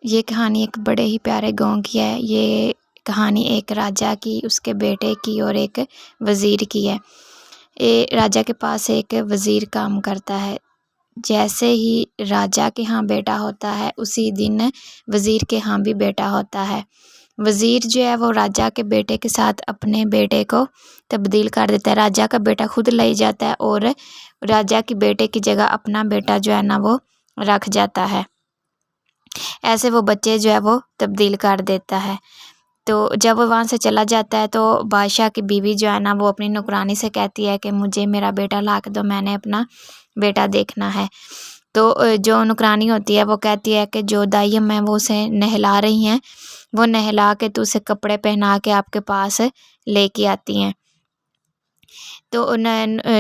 یہ کہانی ایک بڑے ہی پیارے گاؤں کی ہے۔ یہ کہانی ایک راجا کی، اس کے بیٹے کی اور ایک وزیر کی ہے۔ راجا کے پاس ایک وزیر کام کرتا ہے۔ جیسے ہی راجا کے ہاں بیٹا ہوتا ہے، اسی دن وزیر کے ہاں بھی بیٹا ہوتا ہے۔ وزیر جو ہے وہ راجا کے بیٹے کے ساتھ اپنے بیٹے کو تبدیل کر دیتا ہے۔ راجا کا بیٹا خود لے جاتا ہے اور راجا کے بیٹے کی جگہ اپنا بیٹا جو ہے نا وہ رکھ جاتا ہے۔ ایسے وہ بچے جو ہے وہ تبدیل کر دیتا ہے۔ تو جب وہ وہاں سے چلا جاتا ہے تو بادشاہ کی بیوی جو ہے نا وہ اپنی نوکرانی سے کہتی ہے کہ مجھے میرا بیٹا لا کے دو، میں نے اپنا بیٹا دیکھنا ہے۔ تو جو نوکرانی ہوتی ہے وہ کہتی ہے کہ جو دائیم ہے وہ اسے نہلا رہی ہیں، وہ نہلا کے تو اسے کپڑے پہنا کے آپ کے پاس لے کے آتی ہیں۔ تو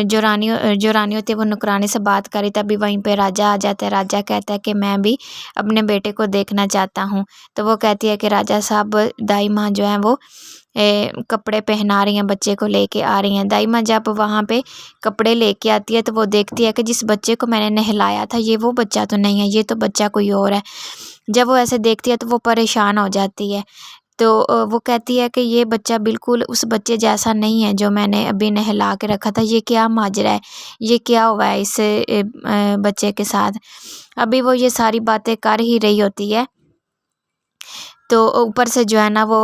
جو رانی ہوتی ہے وہ نوکرانی سے بات کری، تبھی وہیں پہ راجا آ جاتا ہے۔ راجا کہتا ہے کہ میں بھی اپنے بیٹے کو دیکھنا چاہتا ہوں۔ تو وہ کہتی ہے کہ راجا صاحب دائمہ جو ہیں وہ کپڑے پہنا رہی ہیں، بچے کو لے کے آ رہی ہیں۔ دائمہ جب وہاں پہ کپڑے لے کے آتی ہے تو وہ دیکھتی ہے کہ جس بچے کو میں نے نہلایا تھا یہ وہ بچہ تو نہیں ہے، یہ تو بچہ کوئی اور ہے۔ جب وہ ایسے دیکھتی ہے تو وہ پریشان ہو جاتی ہے۔ تو وہ کہتی ہے کہ یہ بچہ بالکل اس بچے جیسا نہیں ہے جو میں نے ابھی نہلا کے رکھا تھا، یہ کیا ماجرا ہے، یہ کیا ہوا ہے اس بچے کے ساتھ۔ ابھی وہ یہ ساری باتیں کر ہی رہی ہوتی ہے تو اوپر سے جو ہے نا وہ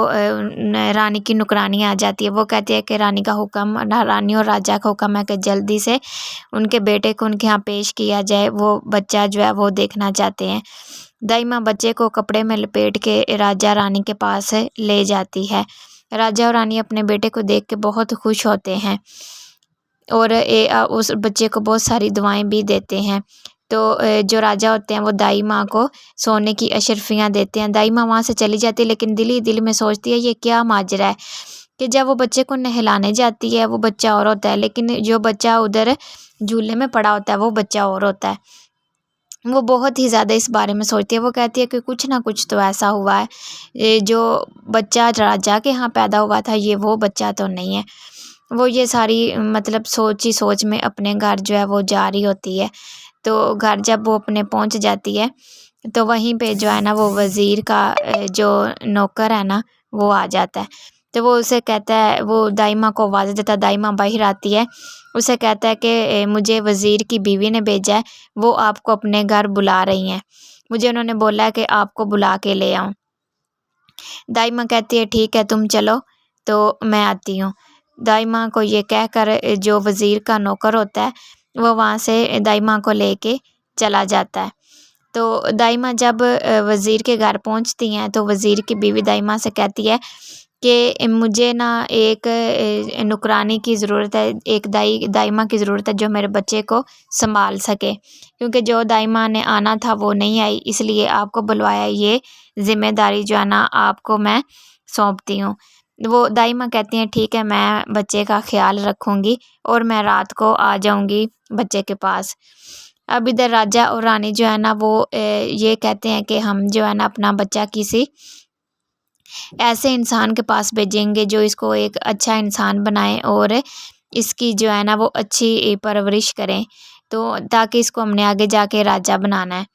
رانی کی نوکرانی آ جاتی ہے۔ وہ کہتی ہے کہ رانی کا حکم، رانی اور راجا کا حکم ہے کہ جلدی سے ان کے بیٹے کو ان کے ہاں پیش کیا جائے، وہ بچہ جو ہے وہ دیکھنا چاہتے ہیں۔ دائمہ بچے کو کپڑے میں لپیٹ کے راجا رانی کے پاس لے جاتی ہے۔ راجا اور رانی اپنے بیٹے کو دیکھ کے بہت خوش ہوتے ہیں اور اس بچے کو بہت ساری دعائیں بھی دیتے ہیں۔ تو جو راجا ہوتے ہیں وہ دائمہ کو سونے کی اشرفیاں دیتے ہیں۔ دائمہ وہاں سے چلی جاتی ہے لیکن دل ہی دل میں سوچتی ہے یہ کیا ماجرا ہے کہ جب وہ بچے کو نہلانے جاتی ہے وہ بچہ اور ہوتا ہے، لیکن جو بچہ ادھر جھولے میں پڑا ہوتا ہے وہ بچہ اور ہوتا ہے۔ وہ بہت ہی زیادہ اس بارے میں سوچتی ہے۔ وہ کہتی ہے کہ کچھ نہ کچھ تو ایسا ہوا ہے، جو بچہ راجا کے ہاں پیدا ہوا تھا یہ وہ بچہ تو نہیں ہے۔ وہ یہ ساری مطلب سوچ میں اپنے گھر جو ہے وہ جا رہی ہوتی ہے۔ تو گھر جب وہ اپنے پہنچ جاتی ہے تو وہیں پہ جو ہے نا وہ وزیر کا جو نوکر ہے نا وہ آ جاتا ہے۔ تو وہ اسے کہتا ہے، وہ دائمہ کو آواز دیتا ہے، دائمہ باہر آتی ہے، اسے کہتا ہے کہ مجھے وزیر کی بیوی نے بھیجا ہے، وہ آپ کو اپنے گھر بلا رہی ہیں، مجھے انہوں نے بولا ہے کہ آپ کو بلا کے لے آؤں۔ دائمہ کہتی ہے ٹھیک ہے تم چلو، تو میں آتی ہوں۔ دائمہ کو یہ کہہ کر جو وزیر کا نوکر ہوتا ہے وہ وہاں سے دائمہ کو لے کے چلا جاتا ہے۔ تو دائمہ جب وزیر کے گھر پہنچتی ہیں تو وزیر کی بیوی دائمہ سے کہتی ہے کہ مجھے نا ایک نوکرانی کی ضرورت ہے، ایک دائمہ کی ضرورت ہے جو میرے بچے کو سنبھال سکے، کیونکہ جو دائمہ نے آنا تھا وہ نہیں آئی، اس لیے آپ کو بلوایا، یہ ذمہ داری جو ہے نا آپ کو میں سونپتی ہوں۔ وہ دائمہ کہتی ہیں ٹھیک ہے میں بچے کا خیال رکھوں گی اور میں رات کو آ جاؤں گی بچے کے پاس۔ اب ادھر راجا اور رانی جو ہے نا وہ یہ کہتے ہیں کہ ہم جو ہے نا اپنا بچہ کسی ایسے انسان کے پاس بھیجیں گے جو اس کو ایک اچھا انسان بنائے اور اس کی جو ہے نا وہ اچھی پرورش کریں، تو تاکہ اس کو ہم نے آگے جا کے راجا بنانا ہے۔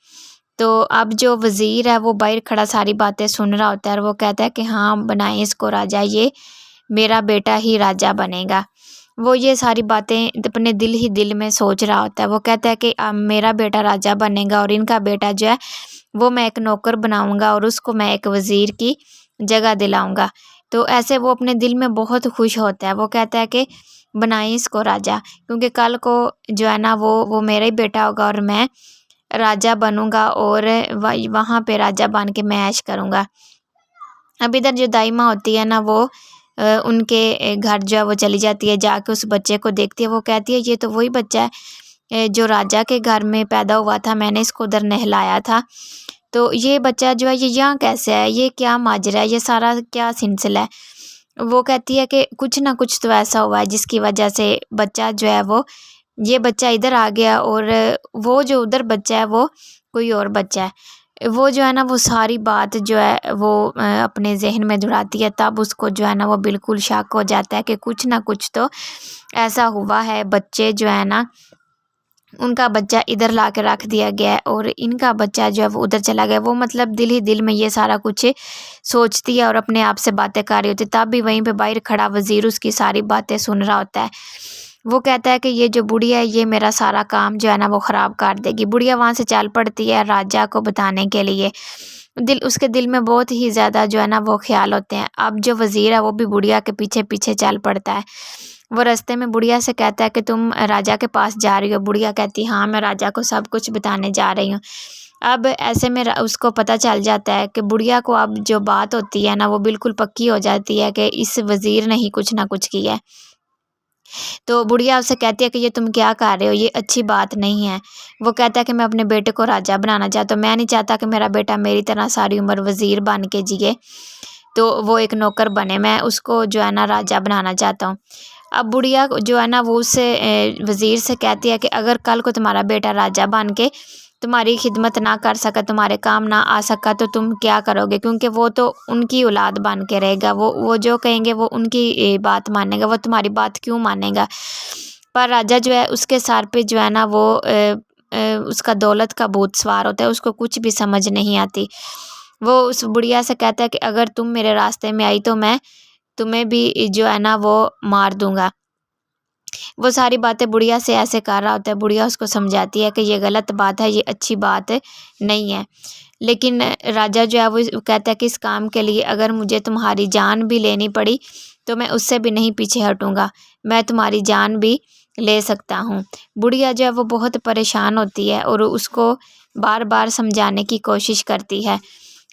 تو اب جو وزیر ہے وہ باہر کھڑا ساری باتیں سن رہا ہوتا ہے اور وہ کہتا ہے کہ ہاں بنائیں اس کو راجا، یہ میرا بیٹا ہی راجا بنے گا۔ وہ یہ ساری باتیں اپنے دل ہی دل میں سوچ رہا ہوتا ہے۔ وہ کہتا ہے کہ میرا بیٹا راجا بنے گا اور ان کا بیٹا جو ہے وہ میں ایک نوکر بناؤں گا اور اس کو میں ایک وزیر کی جگہ دلاؤں گا۔ تو ایسے وہ اپنے دل میں بہت خوش ہوتا ہے۔ وہ کہتا ہے کہ بنائیں اس کو راجا، کیونکہ کل کو جو ہے نا وہ میرا ہی بیٹا ہوگا اور میں راجا بنوں گا اور وہاں پہ راجا بن کے میں عیش کروں گا۔ اب ادھر جو دائمہ ہوتی ہے نا وہ ان کے گھر جو ہے وہ چلی جاتی ہے، جا کے اس بچے کو دیکھتی ہے۔ وہ کہتی ہے یہ تو وہی بچہ ہے جو راجا کے گھر میں پیدا ہوا تھا، میں نے اس کو ادھر نہلایا تھا، تو یہ بچہ جو ہے یہ یہاں کیسے ہے، یہ کیا ماجرا ہے، یہ سارا کیا سلسلہ ہے۔ وہ کہتی ہے کہ کچھ نہ کچھ تو ایسا ہوا ہے جس کی وجہ سے بچہ جو ہے وہ یہ بچہ ادھر آ گیا اور وہ جو ادھر بچہ ہے وہ کوئی اور بچہ ہے۔ وہ جو ہے نا وہ ساری بات جو ہے وہ اپنے ذہن میں دہراتی ہے، تب اس کو جو ہے نا وہ بالکل شک ہو جاتا ہے کہ کچھ نہ کچھ تو ایسا ہوا ہے، بچے جو ہے نا ان کا بچہ ادھر لا کے رکھ دیا گیا ہے اور ان کا بچہ جو ہے وہ ادھر چلا گیا۔ وہ مطلب دل ہی دل میں یہ سارا کچھ سوچتی ہے اور اپنے آپ سے باتیں کر رہی ہوتی ہے، تب بھی وہیں پہ باہر کھڑا وزیر اس کی ساری باتیں سن رہا ہوتا ہے۔ وہ کہتا ہے کہ یہ جو بڑھیا ہے یہ میرا سارا کام جو ہے نا وہ خراب کر دے گی۔ بڑھیا وہاں سے چل پڑتی ہے راجا کو بتانے کے لیے۔ اس کے دل میں بہت ہی زیادہ جو ہے نا وہ خیال ہوتے ہیں۔ اب جو وزیر ہے وہ بھی بڑھیا کے پیچھے پیچھے چل پڑتا ہے۔ وہ رستے میں بڑھیا سے کہتا ہے کہ تم راجا کے پاس جا رہی ہو؟ بڑھیا کہتی ہاں میں راجا کو سب کچھ بتانے جا رہی ہوں۔ اب ایسے میں اس کو پتہ چل جاتا ہے کہ بڑھیا کو اب جو بات ہوتی ہے نا وہ بالکل پکی ہو جاتی ہے کہ اس وزیر نے ہی کچھ نہ کچھ کیا ہے۔ تو بڑھیا اسے کہتی ہے کہ یہ تم کیا کر رہے ہو، یہ اچھی بات نہیں ہے۔ وہ کہتا ہے کہ میں اپنے بیٹے کو راجا بنانا چاہتا ہوں، میں نہیں چاہتا کہ میرا بیٹا میری طرح ساری عمر وزیر بن کے جیے، تو وہ ایک نوکر بنے، میں اس کو جو ہے نا راجا بنانا چاہتا ہوں۔ اب بڑھیا جو ہے نا وہ اس سے وزیر سے کہتی ہے کہ اگر کل کو تمہارا بیٹا راجا بن کے تمہاری خدمت نہ کر سکا، تمہارے کام نہ آ سکا، تو تم کیا کرو گے؟ کیونکہ وہ تو ان کی اولاد بن کے رہے گا، وہ جو کہیں گے وہ ان کی بات مانے گا، وہ تمہاری بات کیوں مانے گا؟ پر راجا جو ہے اس کے سر پہ جو ہے نا وہ اس کا دولت کا بھوت سوار ہوتا ہے، اس کو کچھ بھی سمجھ نہیں آتی۔ وہ اس بڑھیا سے کہتا ہے کہ اگر تم میرے راستے میں آئی تو میں تمہیں بھی جو ہے نا وہ مار دوں گا۔ وہ ساری باتیں بڑھیا سے ایسے کر رہا ہوتا ہے، بڑھیا اس کو سمجھاتی ہے کہ یہ غلط بات ہے، یہ اچھی بات نہیں ہے، لیکن راجا جو ہے وہ کہتا ہے کہ اس کام کے لیے اگر مجھے تمہاری جان بھی لینی پڑی تو میں اس سے بھی نہیں پیچھے ہٹوں گا، میں تمہاری جان بھی لے سکتا ہوں۔ بڑھیا جو ہے وہ بہت پریشان ہوتی ہے اور اس کو بار بار سمجھانے کی کوشش کرتی ہے،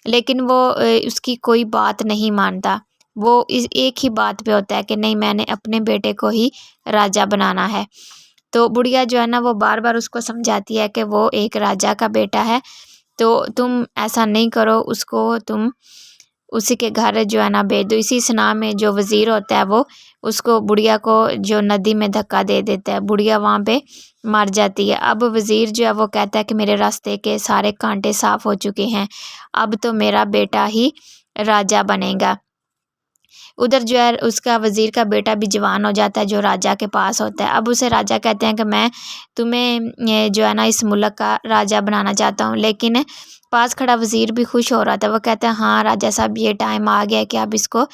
لیکن وہ اس کی کوئی بات نہیں مانتا۔ وہ اس ایک ہی بات پہ ہوتا ہے کہ نہیں، میں نے اپنے بیٹے کو ہی راجا بنانا ہے۔ تو بڑھیا جو ہے نا وہ بار بار اس کو سمجھاتی ہے کہ وہ ایک راجا کا بیٹا ہے، تو تم ایسا نہیں کرو، اس کو تم اسی کے گھر جو ہے نا بھیج دو۔ اسی سنا میں جو وزیر ہوتا ہے وہ اس کو بڑھیا کو جو ندی میں دھکا دے دیتا ہے، بڑھیا وہاں پہ مر جاتی ہے۔ اب وزیر جو ہے وہ کہتا ہے کہ میرے راستے کے سارے کانٹے صاف ہو چکے ہیں، اب تو میرا بیٹا ہی راجا بنے گا۔ ادھر جو ہے اس کا وزیر کا بیٹا بھی جوان ہو جاتا ہے جو راجا کے پاس ہوتا ہے۔ اب اسے راجا کہتے ہیں کہ میں تمہیں جو ہے نا اس ملک کا راجا بنانا چاہتا ہوں، لیکن پاس کھڑا وزیر بھی خوش ہو رہا تھا۔ وہ کہتا ہے ہاں راجا صاحب، یہ ٹائم آ گیا کہ اب اس کو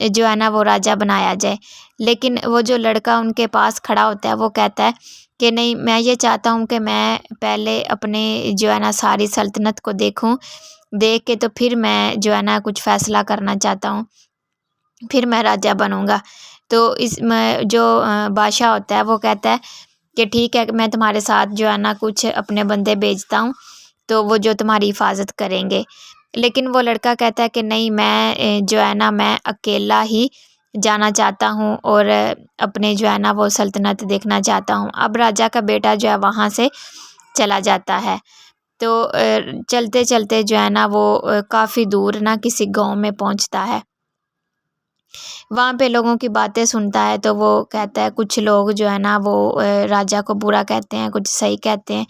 جو ہے نا وہ راجا بنایا جائے، لیکن وہ جو لڑکا ان کے پاس کھڑا ہوتا ہے وہ کہتا ہے کہ نہیں، میں یہ چاہتا ہوں کہ میں پہلے اپنے جو ہے نا ساری سلطنت کو دیکھوں، دیکھ کے تو پھر میں جو ہے نا کچھ فیصلہ کرنا چاہتا ہوں، پھر میں راجا بنوں گا۔ تو اس میں جو بادشاہ ہوتا ہے وہ کہتا ہے کہ ٹھیک ہے، میں تمہارے ساتھ جو ہے نا کچھ اپنے بندے بھیجتا ہوں، تو وہ جو تمہاری حفاظت کریں گے۔ لیکن وہ لڑکا کہتا ہے کہ نہیں، میں جو ہے نا میں اکیلا ہی جانا چاہتا ہوں اور اپنے جو ہے نا وہ سلطنت دیکھنا چاہتا ہوں۔ اب راجا کا بیٹا جو ہے وہاں سے چلا جاتا ہے، تو چلتے چلتے جو ہے نا وہ کافی دور نا کسی گاؤں میں پہنچتا ہے۔ وہاں پہ لوگوں کی باتیں سنتا ہے، تو وہ کہتا ہے کچھ لوگ جو ہے نا وہ راجا کو برا کہتے ہیں، کچھ صحیح کہتے ہیں۔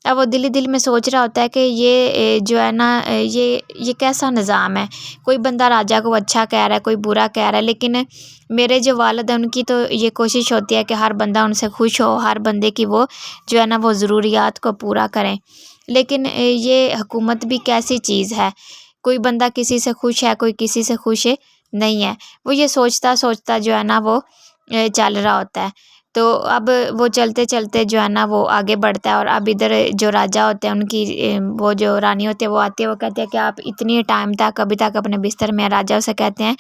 اب وہ دل ہی دل میں سوچ رہا ہوتا ہے کہ یہ جو ہے نا یہ کیسا نظام ہے، کوئی بندہ راجا کو اچھا کہہ رہا ہے، کوئی برا کہہ رہا ہے، لیکن میرے جو والد ہیں ان کی تو یہ کوشش ہوتی ہے کہ ہر بندہ ان سے خوش ہو، ہر بندے کی وہ جو ہے نا وہ ضروریات کو پورا کریں، لیکن یہ حکومت بھی کیسی چیز ہے، کوئی بندہ کسی سے خوش ہے، کوئی کسی سے خوش نہیں ہے۔ وہ یہ سوچتا سوچتا جو ہے نا وہ چل رہا ہوتا ہے۔ تو اب وہ چلتے چلتے جو ہے نا وہ آگے بڑھتا ہے، اور اب ادھر جو راجا ہوتے ہیں ان کی وہ جو رانی ہوتی ہے وہ آتی ہے، وہ کہتے ہیں کہ آپ اتنی ٹائم تک ابھی تک اپنے بستر میں ہیں۔ راجا اسے کہتے ہیں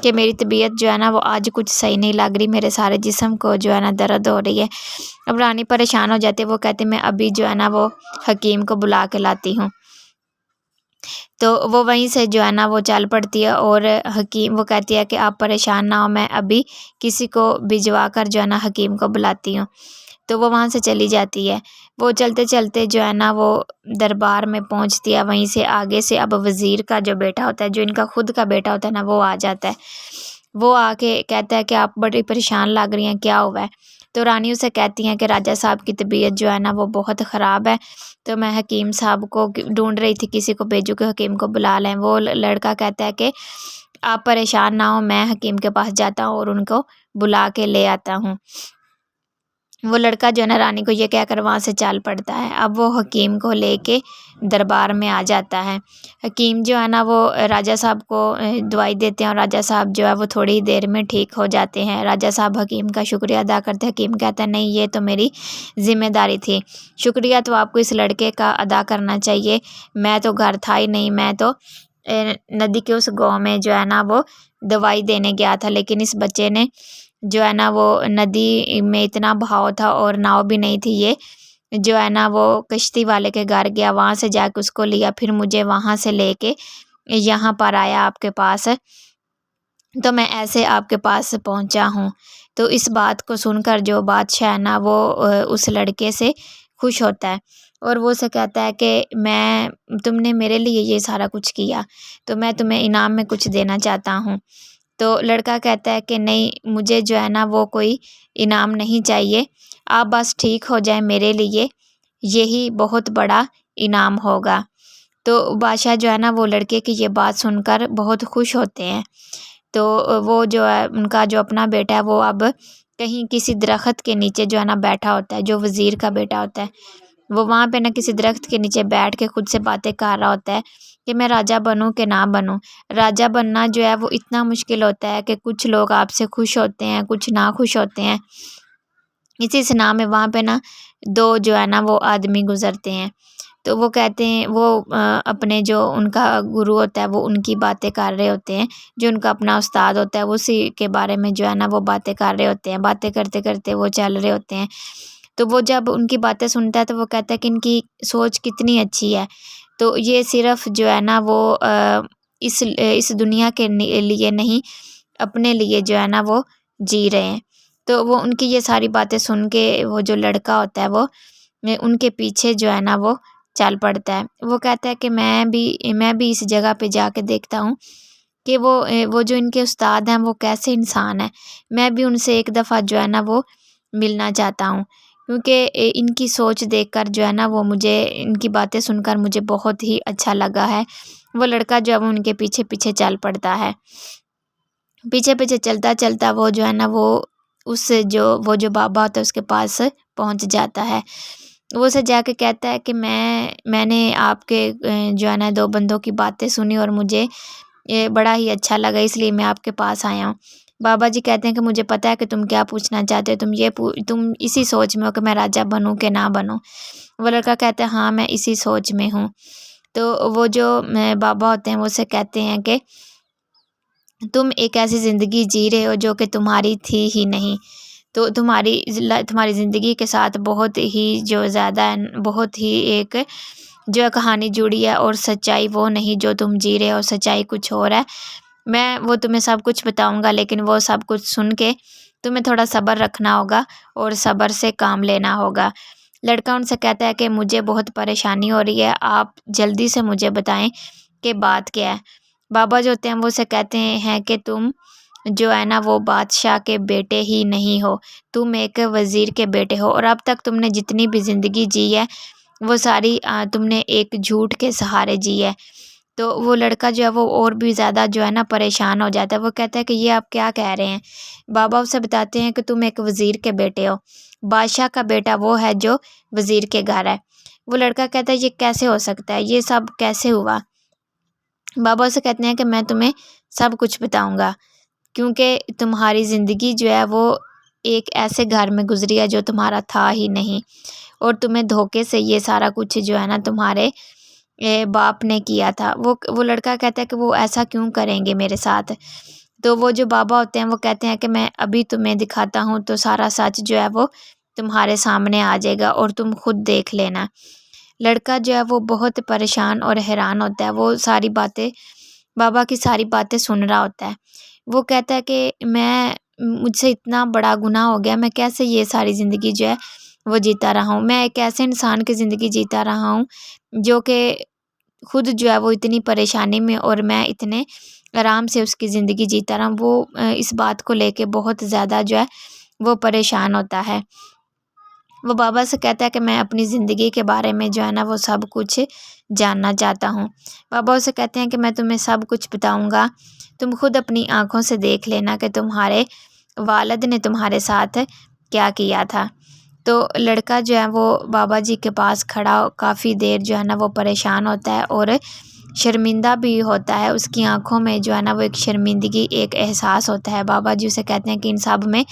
کہ میری طبیعت جو ہے نا وہ آج کچھ صحیح نہیں لگ رہی، میرے سارے جسم کو جو ہے نا درد ہو رہی ہے۔ اب رانی پریشان ہو جاتی ہے، وہ کہتے ہیں میں ابھی جو ہے نا وہ حکیم کو بلا کے لاتی ہوں۔ تو وہ وہیں سے جو ہے نا وہ چل پڑتی ہے، اور حکیم وہ کہتی ہے کہ آپ پریشان نہ ہو، میں ابھی کسی کو بھجوا کر جو ہے نا حکیم کو بلاتی ہوں۔ تو وہ وہاں سے چلی جاتی ہے۔ وہ چلتے چلتے جو ہے نا وہ دربار میں پہنچتی ہے، وہیں سے آگے سے اب وزیر کا جو بیٹا ہوتا ہے، جو ان کا خود کا بیٹا ہوتا ہے نا، وہ آ جاتا ہے۔ وہ آ کے کہتا ہے کہ آپ بڑی پریشان لگ رہی ہیں، کیا ہوا ہے؟ تو رانی اسے کہتی ہیں کہ راجا صاحب کی طبیعت جو ہے نا وہ بہت خراب ہے، تو میں حکیم صاحب کو ڈھونڈ رہی تھی، کسی کو بھیجوں کہ حکیم کو بلا لیں۔ وہ لڑکا کہتا ہے کہ آپ پریشان نہ ہو، میں حکیم کے پاس جاتا ہوں اور ان کو بلا کے لے آتا ہوں۔ وہ لڑکا جو ہے نا رانی کو یہ کہہ کر وہاں سے چال پڑتا ہے۔ اب وہ حکیم کو لے کے دربار میں آ جاتا ہے۔ حکیم جو ہے نا وہ راجہ صاحب کو دوائی دیتے ہیں اور راجہ صاحب جو ہے وہ تھوڑی دیر میں ٹھیک ہو جاتے ہیں۔ راجہ صاحب حکیم کا شکریہ ادا کرتے ہیں۔ حکیم کہتا ہے نہیں، یہ تو میری ذمہ داری تھی، شکریہ تو آپ کو اس لڑکے کا ادا کرنا چاہیے، میں تو گھر تھا ہی نہیں، میں تو ندی کے اس گاؤں میں جو ہے نا وہ دوائی دینے گیا تھا، لیکن اس بچے نے جو ہے نا وہ ندی میں اتنا بہاؤ تھا اور ناؤ بھی نہیں تھی، یہ جو ہے نا وہ کشتی والے کے گھر گیا، وہاں سے جا کے اس کو لیا، پھر مجھے وہاں سے لے کے یہاں پر آیا آپ کے پاس، تو میں ایسے آپ کے پاس پہنچا ہوں۔ تو اس بات کو سن کر جو بادشاہ ہے نا وہ اس لڑکے سے خوش ہوتا ہے اور وہ اسے کہتا ہے کہ تم نے میرے لیے یہ سارا کچھ کیا تو میں تمہیں انعام میں کچھ دینا چاہتا ہوں۔ تو لڑکا کہتا ہے کہ نہیں، مجھے جو ہے نا وہ کوئی انعام نہیں چاہیے، آپ بس ٹھیک ہو جائیں، میرے لیے یہی بہت بڑا انعام ہوگا۔ تو بادشاہ جو ہے نا وہ لڑکے کی یہ بات سن کر بہت خوش ہوتے ہیں۔ تو وہ جو ہے ان کا جو اپنا بیٹا ہے وہ اب کہیں کسی درخت کے نیچے جو ہے نا بیٹھا ہوتا ہے، جو وزیر کا بیٹا ہوتا ہے وہ وہاں پہ نا کسی درخت کے نیچے بیٹھ کے خود سے باتیں کر رہا ہوتا ہے کہ میں راجہ بنوں کہ نہ بنوں۔ راجہ بننا جو ہے وہ اتنا مشکل ہوتا ہے کہ کچھ لوگ آپ سے خوش ہوتے ہیں، کچھ نہ خوش ہوتے ہیں۔ اسی سنا میں وہاں پہ نا دو جو ہے نا وہ آدمی گزرتے ہیں، تو وہ کہتے ہیں، وہ اپنے جو ان کا گرو ہوتا ہے وہ ان کی باتیں کر رہے ہوتے ہیں، جو ان کا اپنا استاد ہوتا ہے وہ اسی کے بارے میں جو ہے نا وہ باتیں کر رہے ہوتے ہیں، باتیں کرتے کرتے وہ چل رہے ہوتے ہیں۔ تو وہ جب ان کی باتیں سنتا ہے تو وہ کہتا ہے کہ ان کی سوچ کتنی اچھی ہے، تو یہ صرف جو ہے نا وہ اس دنیا کے لیے نہیں، اپنے لیے جو ہے نا وہ جی رہے ہیں۔ تو وہ ان کی یہ ساری باتیں سن کے وہ جو لڑکا ہوتا ہے وہ ان کے پیچھے جو ہے نا وہ چل پڑتا ہے۔ وہ کہتا ہے کہ میں بھی اس جگہ پہ جا کے دیکھتا ہوں کہ وہ جو ان کے استاد ہیں وہ کیسے انسان ہیں، میں بھی ان سے ایک دفعہ جو ہے نا وہ ملنا چاہتا ہوں، کیونکہ ان کی سوچ دیکھ کر جو ہے نا وہ مجھے ان کی باتیں سن کر مجھے بہت ہی اچھا لگا ہے۔ وہ لڑکا جو ہے وہ ان کے پیچھے پیچھے چل پڑتا ہے، پیچھے پیچھے چلتا چلتا وہ جو ہے نا وہ جو بابا ہوتا ہے اس کے پاس پہنچ جاتا ہے۔ وہ اسے جا کے کہتا ہے کہ میں نے آپ کے جو ہے نا دو بندوں کی باتیں سنی اور مجھے یہ بڑا ہی اچھا لگا، اس لیے میں آپ کے پاس آیا ہوں۔ بابا جی کہتے ہیں کہ مجھے پتہ ہے کہ تم کیا پوچھنا چاہتے ہو، تم اسی سوچ میں ہو کہ میں راجہ بنوں کہ نہ بنوں۔ وہ لڑکا کہتا ہے ہاں میں اسی سوچ میں ہوں۔ تو وہ جو بابا ہوتے ہیں وہ اسے کہتے ہیں کہ تم ایک ایسی زندگی جی رہے ہو جو کہ تمہاری تھی ہی نہیں، تو تمہاری زندگی کے ساتھ بہت ہی جو زیادہ بہت ہی ایک جو کہانی جڑی ہے، اور سچائی وہ نہیں جو تم جی رہے ہو، سچائی کچھ اور ہے۔ میں وہ تمہیں سب کچھ بتاؤں گا، لیکن وہ سب کچھ سن کے تمہیں تھوڑا صبر رکھنا ہوگا اور صبر سے کام لینا ہوگا۔ لڑکا ان سے کہتا ہے کہ مجھے بہت پریشانی ہو رہی ہے، آپ جلدی سے مجھے بتائیں کہ بات کیا ہے۔ بابا جو ہوتے ہیں وہ اسے کہتے ہیں کہ تم جو ہے نا وہ بادشاہ کے بیٹے ہی نہیں ہو، تم ایک وزیر کے بیٹے ہو، اور اب تک تم نے جتنی بھی زندگی جی ہے وہ ساری تم نے ایک جھوٹ کے سہارے جی ہے۔ تو وہ لڑکا جو ہے وہ اور بھی زیادہ جو ہے نا پریشان ہو جاتا ہے۔ وہ کہتا ہے کہ یہ آپ کیا کہہ رہے ہیں؟ بابا اسے بتاتے ہیں کہ تم ایک وزیر کے بیٹے ہو، بادشاہ کا بیٹا وہ ہے جو وزیر کے گھر ہے۔ وہ لڑکا کہتا ہے یہ کیسے ہو سکتا ہے، یہ سب کیسے ہوا؟ بابا اسے کہتے ہیں کہ میں تمہیں سب کچھ بتاؤں گا، کیونکہ تمہاری زندگی جو ہے وہ ایک ایسے گھر میں گزری ہے جو تمہارا تھا ہی نہیں، اور تمہیں دھوکے سے یہ سارا کچھ جو ہے نا تمہارے باپ نے کیا تھا۔ وہ لڑکا کہتا ہے کہ وہ ایسا کیوں کریں گے میرے ساتھ؟ تو وہ جو بابا ہوتے ہیں وہ کہتے ہیں کہ میں ابھی تمہیں دکھاتا ہوں تو سارا سچ جو ہے وہ تمہارے سامنے آ جائے گا اور تم خود دیکھ لینا۔ لڑکا جو ہے وہ بہت پریشان اور حیران ہوتا ہے، وہ ساری باتیں بابا کی ساری باتیں سن رہا ہوتا ہے۔ وہ کہتا ہے کہ مجھ سے اتنا بڑا گناہ ہو گیا، میں کیسے یہ ساری زندگی جو ہے وہ جیتا رہا ہوں، میں ایک ایسے انسان کی زندگی جیتا رہا ہوں جو کہ خود جو ہے وہ اتنی پریشانی میں اور میں اتنے آرام سے اس کی زندگی جیتا رہا ہوں۔ وہ اس بات کو لے کے بہت زیادہ جو ہے وہ پریشان ہوتا ہے۔ وہ بابا سے کہتا ہے کہ میں اپنی زندگی کے بارے میں جو ہے نا وہ سب کچھ جاننا چاہتا ہوں۔ بابا اسے کہتے ہیں کہ میں تمہیں سب کچھ بتاؤں گا، تم خود اپنی آنکھوں سے دیکھ لینا کہ تمہارے والد نے تمہارے ساتھ کیا کیا تھا۔ تو لڑکا جو ہے وہ بابا جی کے پاس کھڑا کافی دیر جو ہے نا وہ پریشان ہوتا ہے اور شرمندہ بھی ہوتا ہے. اس کی آنکھوں میں جو ہے نا وہ ایک شرمندگی ایک احساس ہوتا ہے. بابا جی اسے کہتے ہیں کہ ان سب میں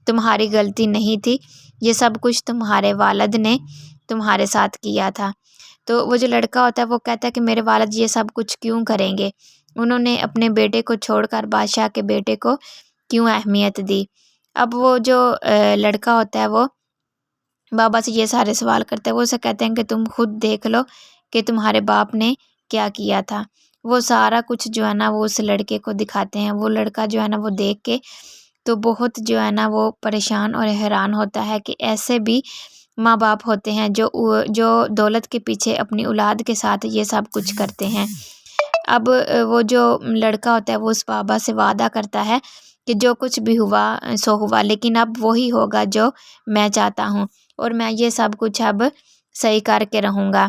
تمہاری غلطی نہیں تھی, یہ سب کچھ تمہارے والد نے تمہارے ساتھ کیا تھا. تو وہ جو لڑکا ہوتا ہے وہ کہتا ہے کہ میرے والد یہ سب کچھ کیوں کریں گے, انہوں نے اپنے بیٹے کو چھوڑ کر بادشاہ کے بیٹے کو کیوں اہمیت دی. اب وہ جو لڑکا ہوتا ہے وہ بابا سے یہ سارے سوال کرتا ہے. وہ اسے کہتے ہیں کہ تم خود دیکھ لو کہ تمہارے باپ نے کیا کیا تھا. وہ سارا کچھ جو ہے نا وہ اس لڑکے کو دکھاتے ہیں. وہ لڑکا جو ہے نا وہ دیکھ کے تو بہت جو ہے نا وہ پریشان اور حیران ہوتا ہے کہ ایسے بھی ماں باپ ہوتے ہیں جو دولت کے پیچھے اپنی اولاد کے ساتھ یہ سب کچھ کرتے ہیں. اب وہ جو لڑکا ہوتا ہے وہ اس بابا سے وعدہ کرتا ہے کہ جو کچھ بھی ہوا سو ہوا, لیکن اب وہی ہوگا جو میں چاہتا ہوں اور میں یہ سب کچھ اب صحیح کر کے رہوں گا.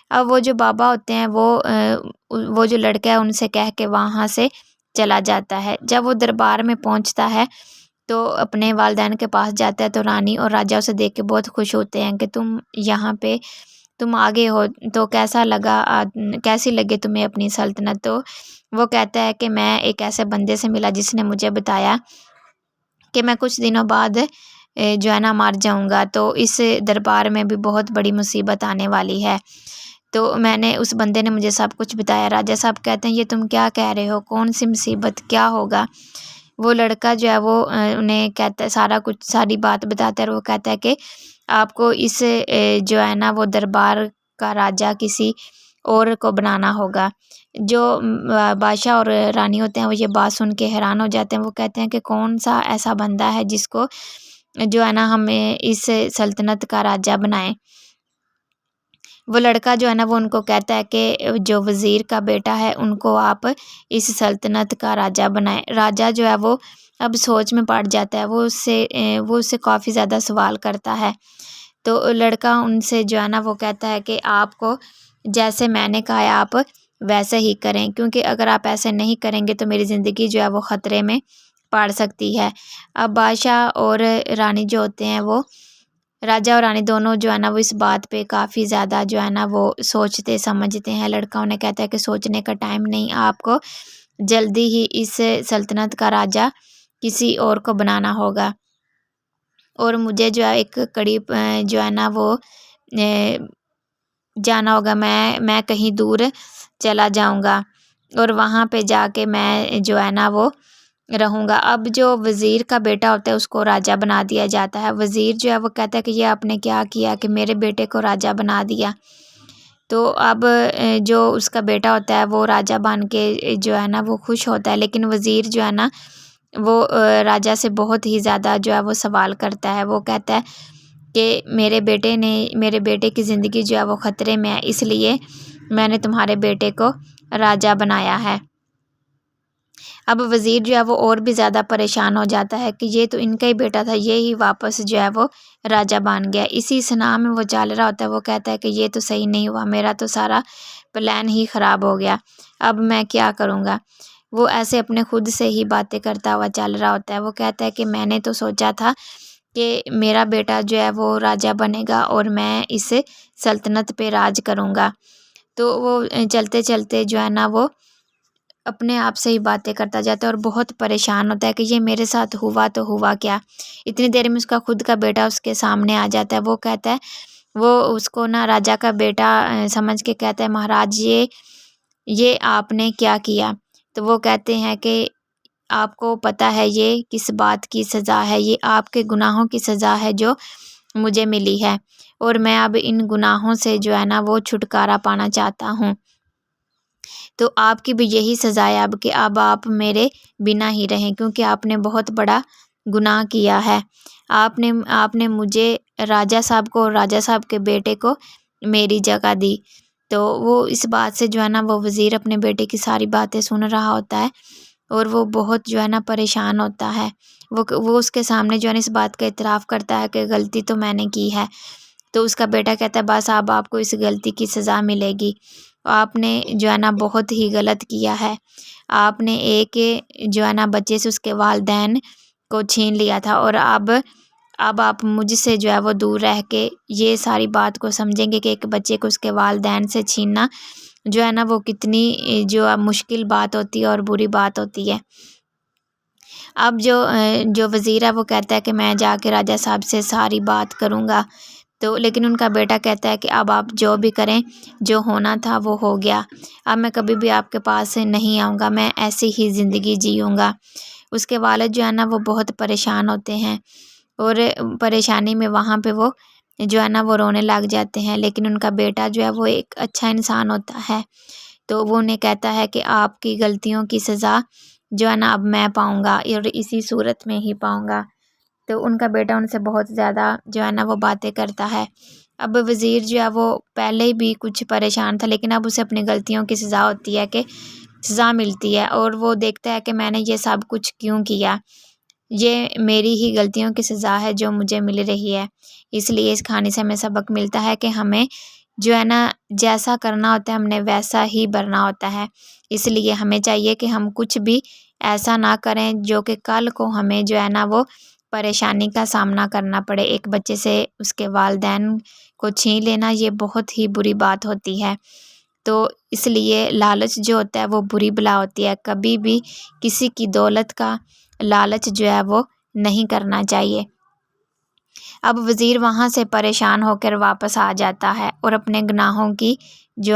اب وہ جو بابا ہوتے ہیں وہ جو لڑکا ہے ان سے کہہ کے وہاں سے چلا جاتا ہے. جب وہ دربار میں پہنچتا ہے تو اپنے والدین کے پاس جاتا ہے تو رانی اور راجا اسے دیکھ کے بہت خوش ہوتے ہیں کہ تم یہاں پہ تم آگے ہو تو کیسی لگے تمہیں اپنی سلطنت. تو وہ کہتا ہے کہ میں ایک ایسے بندے سے ملا جس نے مجھے بتایا کہ میں کچھ دنوں بعد جو ہے نا مر جاؤں گا, تو اس دربار میں بھی بہت بڑی مصیبت آنے والی ہے. تو اس بندے نے مجھے سب کچھ بتایا. راجا صاحب کہتے ہیں یہ تم کیا کہہ رہے ہو, کون سی مصیبت, کیا ہوگا. وہ لڑکا جو ہے وہ انہیں کہتا ہے ساری بات بتاتا ہے اور وہ کہتا ہے کہ آپ کو اس جو ہے نا وہ دربار کا راجا کسی اور کو بنانا ہوگا. جو بادشاہ اور رانی ہوتے ہیں وہ یہ بات سن کے حیران ہو جاتے ہیں. وہ کہتے ہیں کہ کون سا ایسا بندہ ہے جس کو جو ہے نا ہمیں اس سلطنت کا راجا بنائیں. وہ لڑکا جو ہے نا وہ ان کو کہتا ہے کہ جو وزیر کا بیٹا ہے ان کو آپ اس سلطنت کا راجا بنائیں. راجا جو ہے وہ اب سوچ میں پڑ جاتا ہے. وہ اس سے کافی زیادہ سوال کرتا ہے. تو لڑکا ان سے جو ہے نا وہ کہتا ہے کہ آپ کو جیسے میں نے کہا ہے آپ ویسے ہی کریں, کیونکہ اگر آپ ایسے نہیں کریں گے تو میری زندگی جو ہے وہ خطرے میں پڑ سکتی ہے. اب بادشاہ اور رانی جو ہوتے ہیں وہ راجا اور رانی دونوں جو ہے نا وہ اس بات پہ کافی زیادہ جو ہے نا وہ سوچتے سمجھتے ہیں. لڑکا انہیں کہتا ہے کہ سوچنے کا ٹائم نہیں, آپ کو جلدی ہی اس سلطنت کا راجا کسی اور کو بنانا ہوگا اور مجھے جو ہے ایک قریب جو ہے نا وہ جانا ہوگا. میں کہیں دور چلا جاؤں گا اور وہاں پہ جا کے میں جو ہے نا وہ رہوں گا. اب جو وزیر کا بیٹا ہوتا ہے اس کو راجا بنا دیا جاتا ہے. وزیر جو ہے وہ کہتا ہے کہ یہ آپ نے کیا کیا کہ میرے بیٹے کو راجا بنا دیا. تو اب جو اس کا بیٹا ہوتا ہے وہ راجا بن کے جو ہے نا وہ خوش ہوتا ہے, لیکن وزیر جو ہے نا وہ راجا سے بہت ہی زیادہ جو ہے وہ سوال کرتا ہے. وہ کہتا ہے کہ میرے بیٹے کی زندگی جو ہے وہ خطرے میں ہے, اس لیے میں نے تمہارے بیٹے کو راجا بنایا ہے. اب وزیر جو ہے وہ اور بھی زیادہ پریشان ہو جاتا ہے کہ یہ تو ان کا ہی بیٹا تھا, یہ ہی واپس جو ہے وہ راجا بن گیا. اسی صنع میں وہ چل رہا ہوتا ہے. وہ کہتا ہے کہ یہ تو صحیح نہیں ہوا, میرا تو سارا پلان ہی خراب ہو گیا, اب میں کیا کروں گا. وہ ایسے اپنے خود سے ہی باتیں کرتا ہوا چل رہا ہوتا ہے. وہ کہتا ہے کہ میں نے تو سوچا تھا کہ میرا بیٹا جو ہے وہ راجا بنے گا اور میں اس سلطنت پہ راج کروں گا. تو وہ چلتے چلتے جو ہے نا وہ اپنے آپ سے ہی باتیں کرتا جاتا ہے اور بہت پریشان ہوتا ہے کہ یہ میرے ساتھ ہوا تو ہوا کیا. اتنی دیر میں اس کا خود کا بیٹا اس کے سامنے آ جاتا ہے. وہ کہتا ہے وہ اس کو نا راجا کا بیٹا سمجھ کے کہتا ہے مہاراج یہ آپ نے کیا کیا. تو وہ کہتے ہیں کہ آپ کو پتہ ہے یہ کس بات کی سزا ہے, یہ آپ کے گناہوں کی سزا ہے جو مجھے ملی ہے اور میں اب ان گناہوں سے جو ہے نا وہ چھٹکارا پانا چاہتا ہوں. تو آپ کی بھی یہی سزا ہے اب کہ اب آپ میرے بنا ہی رہیں, کیونکہ آپ نے بہت بڑا گناہ کیا ہے. آپ نے مجھے راجا صاحب کو اور راجا صاحب کے بیٹے کو میری جگہ دی. تو وہ اس بات سے جو ہے نا وہ وزیر اپنے بیٹے کی ساری باتیں سن رہا ہوتا ہے اور وہ بہت جو ہے نا پریشان ہوتا ہے. وہ اس کے سامنے جو ہے نا اس بات کا اعتراف کرتا ہے کہ غلطی تو میں نے کی ہے. تو اس کا بیٹا کہتا ہے بس اب آپ کو اس غلطی کی سزا ملے گی, آپ نے جو ہے نا بہت ہی غلط کیا ہے. آپ نے ایک جو ہے نا بچے سے اس کے والدین کو چھین لیا تھا اور اب اب آپ مجھ سے جو ہے وہ دور رہ کے یہ ساری بات کو سمجھیں گے کہ ایک بچے کو اس کے والدین سے چھیننا جو ہے نا وہ کتنی جو مشکل بات ہوتی ہے اور بری بات ہوتی ہے۔ اب جو وزیر ہے وہ کہتا ہے کہ میں جا کے راجہ صاحب سے ساری بات کروں گا، تو لیکن ان کا بیٹا کہتا ہے کہ اب آپ جو بھی کریں، جو ہونا تھا وہ ہو گیا، اب میں کبھی بھی آپ کے پاس نہیں آؤں گا، میں ایسی ہی زندگی جیوں گا۔ اس کے والد جو ہے نا وہ بہت پریشان ہوتے ہیں اور پریشانی میں وہاں پہ وہ جو ہے نا وہ رونے لگ جاتے ہیں، لیکن ان کا بیٹا جو ہے وہ ایک اچھا انسان ہوتا ہے، تو وہ انہیں کہتا ہے کہ آپ کی غلطیوں کی سزا جو ہے نا اب میں پاؤں گا اور اسی صورت میں ہی پاؤں گا۔ تو ان کا بیٹا ان سے بہت زیادہ جو ہے نا وہ باتیں کرتا ہے۔ اب وزیر جو ہے وہ پہلے بھی کچھ پریشان تھا، لیکن اب اسے اپنی غلطیوں کی سزا ہوتی ہے، کہ سزا ملتی ہے، اور وہ دیکھتا ہے کہ میں نے یہ سب کچھ کیوں کیا، یہ میری ہی غلطیوں کی سزا ہے جو مجھے مل رہی ہے۔ اس لیے اس کہانی سے ہمیں سبق ملتا ہے کہ ہمیں جو ہے نا جیسا کرنا ہوتا ہے ہم نے ویسا ہی بھرنا ہوتا ہے۔ اس لیے ہمیں چاہیے کہ ہم کچھ بھی ایسا نہ کریں جو کہ کل کو ہمیں جو ہے نا وہ پریشانی کا سامنا کرنا پڑے۔ ایک بچے سے اس کے والدین کو چھین لینا یہ بہت ہی بری بات ہوتی ہے، تو اس لیے لالچ جو ہوتا ہے وہ بری بلا ہوتی ہے۔ کبھی بھی کسی کی دولت کا لالچ جو ہے وہ نہیں کرنا چاہیے۔ اب وزیر وہاں سے پریشان ہو کر واپس آ جاتا ہے اور اپنے گناہوں کی جو